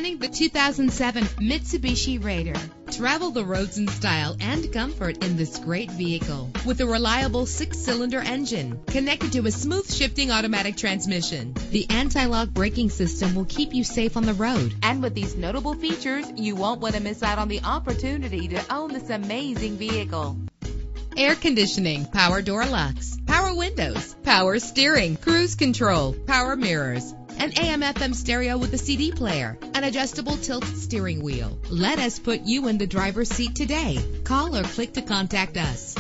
Presenting the 2007 Mitsubishi Raider. Travel the roads in style and comfort in this great vehicle with a reliable 6-cylinder engine connected to a smooth shifting automatic transmission. The anti-lock braking system will keep you safe on the road. And with these notable features, you won't want to miss out on the opportunity to own this amazing vehicle. Air conditioning, power door locks, power windows, power steering, cruise control, power mirrors, an AM/FM stereo with a CD player, an adjustable tilt steering wheel. Let us put you in the driver's seat today. Call or click to contact us.